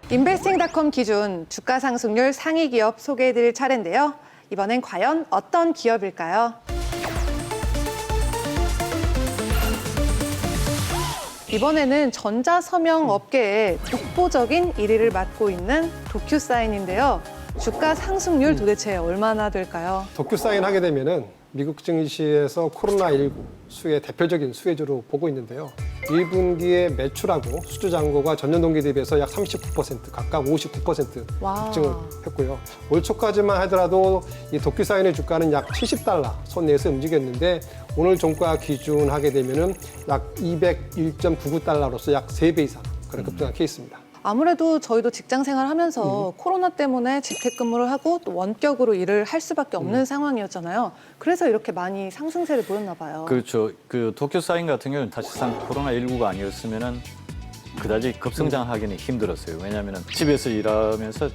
인베스팅닷컴 기준 주가 상승률 상위 기업 소개해드릴 차례인데요. 이번엔 과연 어떤 기업일까요? 이번에는 전자서명 업계에 독보적인 1위를 맡고 있는 도큐사인인데요. 주가 상승률 도대체 얼마나 될까요? 도큐사인 하게 되면은 미국 증시에서 코로나19 수혜 대표적인 수혜주로 보고 있는데요. 1분기에 매출하고 수주 잔고가 전년 동기 대비해서 약 39%, 각각 59% 와우. 급증을 했고요. 올 초까지만 하더라도 이 도큐사인의 주가는 약 70달러 선 내에서 움직였는데 오늘 종가 기준 하게 되면은 약 201.99달러로서 약 3배 이상 그런 급등한 케이스입니다. 아무래도 저희도 직장 생활하면서 코로나 때문에 재택근무를 하고 또 원격으로 일을 할 수밖에 없는 상황이었잖아요. 그래서 이렇게 많이 상승세를 보였나 봐요. 그렇죠. 그 도쿄사인 같은 경우는 사실상 코로나19가 아니었으면은 그다지 급성장하기는 힘들었어요. 왜냐하면 집에서 일하면서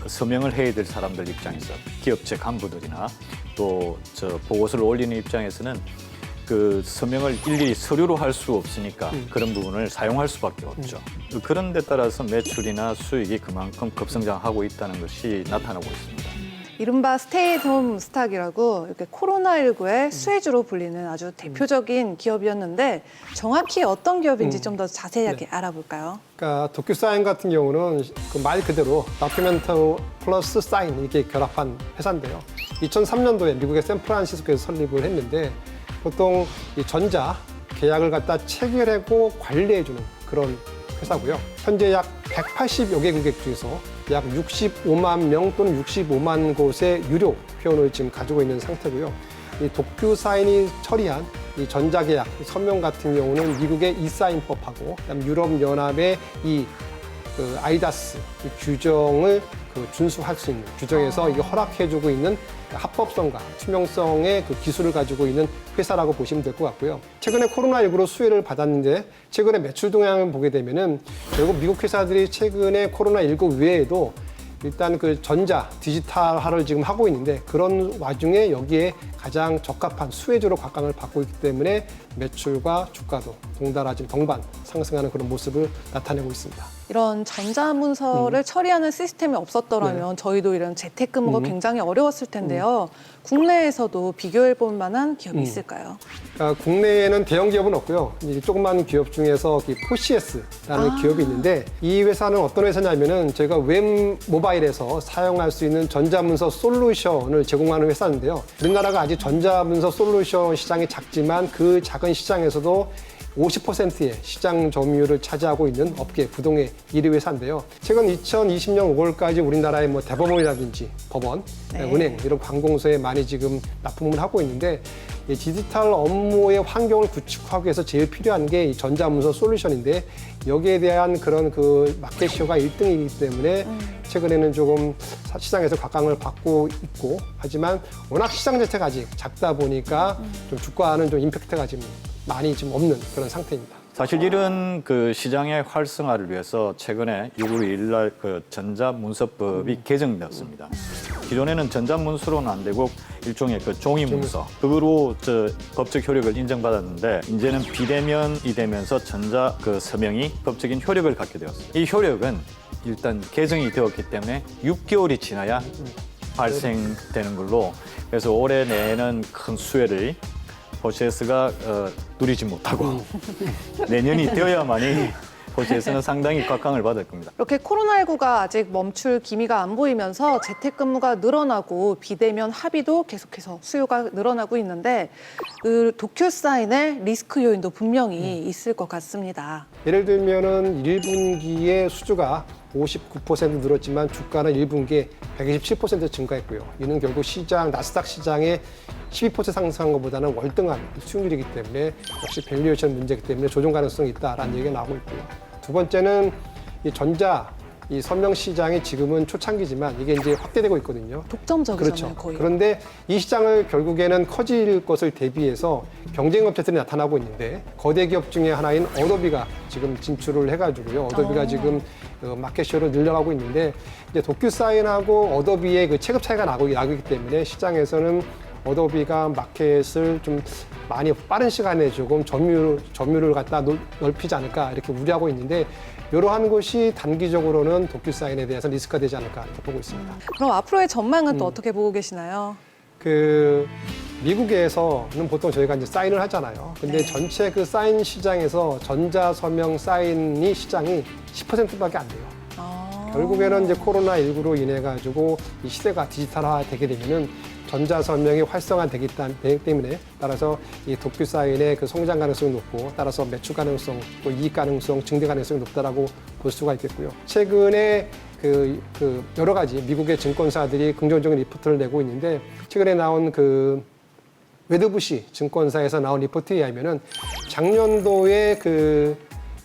서명을 해야 될 사람들 입장에서 기업체 간부들이나 또 보고서를 올리는 입장에서는 그 서명을 일일이 서류로 할 수 없으니까 그런 부분을 사용할 수밖에 없죠. 그런 데 따라서 매출이나 수익이 그만큼 급성장하고 있다는 것이 나타나고 있습니다. 이른바 스테이홈 스탁이라고 이렇게 코로나19의 수혜주로 불리는 아주 대표적인 기업이었는데 정확히 어떤 기업인지 좀 더 자세하게 알아볼까요? 그러니까 도큐사인 같은 경우는 그 말 그대로 다큐멘터 플러스 사인 이렇게 결합한 회사인데요. 2003년도에 미국의 샌프란시스코에서 설립을 했는데 보통 이 전자 계약을 갖다 체결하고 관리해주는 그런 회사고요. 현재 약 180여 개 고객 중에서 약 65만 명 또는 65만 곳의 유료 회원을 지금 가지고 있는 상태고요. 이 도큐사인이 처리한 이 전자계약 서명 같은 경우는 미국의 이사인법하고 유럽연합의 그 아이다스 규정을 준수할 수 있는 규정에서 이게 허락해주고 있는 합법성과 투명성의 그 기술을 가지고 있는 회사라고 보시면 될 것 같고요. 최근에 코로나19로 수혜를 받았는데 최근에 매출 동향을 보게 되면은 결국 미국 회사들이 최근에 코로나19 외에도 일단 그 전자 디지털화를 지금 하고 있는데 그런 와중에 여기에 가장 적합한 수혜주로 각광을 받고 있기 때문에 매출과 주가도 동달아 지금 동반 상승하는 그런 모습을 나타내고 있습니다. 이런 전자문서를 처리하는 시스템이 없었더라면 저희도 이런 재택근무가 굉장히 어려웠을 텐데요. 국내에서도 비교해 볼 만한 기업이 있을까요? 그러니까 국내에는 대형 기업은 없고요. 이 조그만 기업 중에서 포시에스라는 기업이 있는데 이 회사는 어떤 회사냐면은 저희가 웹 모바일에서 사용할 수 있는 전자문서 솔루션을 제공하는 회사인데요. 우리나라가 아직 전자문서 솔루션 시장이 작지만 그 작은 시장에서도 50%의 시장 점유율을 차지하고 있는 업계 부동의 1위 회사인데요. 최근 2020년 5월까지 우리나라의 뭐 대법원이라든지 법원, 은행 이런 관공서에 많이 지금 납품을 하고 있는데 이 디지털 업무의 환경을 구축하기 위해서 제일 필요한 게 이 전자문서 솔루션인데 여기에 대한 그런 그 마켓시어가 1등이기 때문에 최근에는 조금 시장에서 각광을 받고 있고 하지만 워낙 시장 자체가 아직 작다 보니까 좀 주가는 좀 임팩트가 지금 많이 좀 없는 그런 상태입니다. 사실 이런 그 시장의 활성화를 위해서 최근에 6월 2일 날 그 전자문서법이 개정되었습니다. 기존에는 전자문서로는 안 되고 일종의 그 종이문서, 그거로 법적 효력을 인정받았는데 이제는 비대면이 되면서 전자 그 서명이 법적인 효력을 갖게 되었습니다. 이 효력은 일단 개정이 되었기 때문에 6개월이 지나야 발생되는 걸로 그래서 올해 내에는 큰 수혜를 포시에스가 누리지 못하고 내년이 되어야만이 포시에스는 상당히 각광을 받을 겁니다. 이렇게 코로나19가 아직 멈출 기미가 안 보이면서 재택근무가 늘어나고 비대면 합의도 계속해서 수요가 늘어나고 있는데 그 도큐사인의 리스크 요인도 분명히 있을 것 같습니다. 예를 들면은 1분기에 수주가 59% 늘었지만 주가는 1분기에 127% 증가했고요. 이는 결국 나스닥 시장의 12% 상승한 것보다는 월등한 수익률이기 때문에 역시 밸류에이션 문제이기 때문에 조정 가능성이 있다라는 얘기가 나오고 있고요. 두 번째는 이 이 서명 시장이 지금은 초창기지만 이게 이제 확대되고 있거든요. 독점적이잖아요, 그렇죠. 거의. 그런데 이 시장을 결국에는 커질 것을 대비해서 경쟁업체들이 나타나고 있는데 거대 기업 중에 하나인 어도비가 지금 진출을 해가지고요. 어도비가 지금 마켓쇼를 늘려가고 있는데 이제 도큐사인하고 어도비의 그 체급 차이가 나고 있기 때문에 시장에서는 어도비가 마켓을 좀 많이 빠른 시간에 조금 점유율을 갖다 넓히지 않을까 이렇게 우려하고 있는데 이러한 것이 단기적으로는 도큐사인에 대해서 리스크가 되지 않을까 이렇게 보고 있습니다. 그럼 앞으로의 전망은 또 어떻게 보고 계시나요? 그 미국에서는 보통 저희가 이제 사인을 하잖아요. 근데 네. 전체 그 사인 시장에서 전자서명 사인이 시장이 10%밖에 안 돼요. 결국에는 이제 코로나19로 인해 가지고 이 시대가 디지털화 되게 되면은 전자서명이 활성화되기 때문에 따라서 이 도큐사인의 그 성장 가능성이 높고 따라서 매출 가능성 또 이익 가능성 증대 가능성이 높다라고 볼 수가 있겠고요. 최근에 그 여러 가지 미국의 증권사들이 긍정적인 리포트를 내고 있는데 최근에 나온 그 웨드부시 증권사에서 나온 리포트에 의하면은 작년도에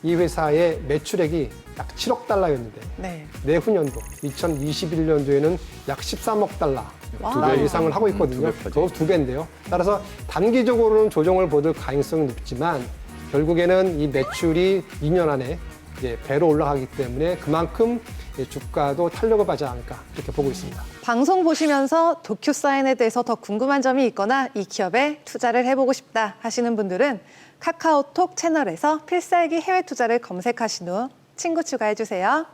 이 회사의 매출액이 약 7억 달러였는데 네. 내후년도 2021년도에는 약 13억 달러 와. 예상을 하고 있거든요. 두 배 더 두 배인데요. 따라서 단기적으로는 조정을 받을 가능성이 높지만 결국에는 이 매출이 2년 안에 이제 배로 올라가기 때문에 그만큼 주가도 탄력을 받지 않을까 이렇게 보고 있습니다. 방송 보시면서 도큐사인에 대해서 더 궁금한 점이 있거나 이 기업에 투자를 해보고 싶다 하시는 분들은 카카오톡 채널에서 필살기 해외 투자를 검색하신 후 친구 추가해주세요.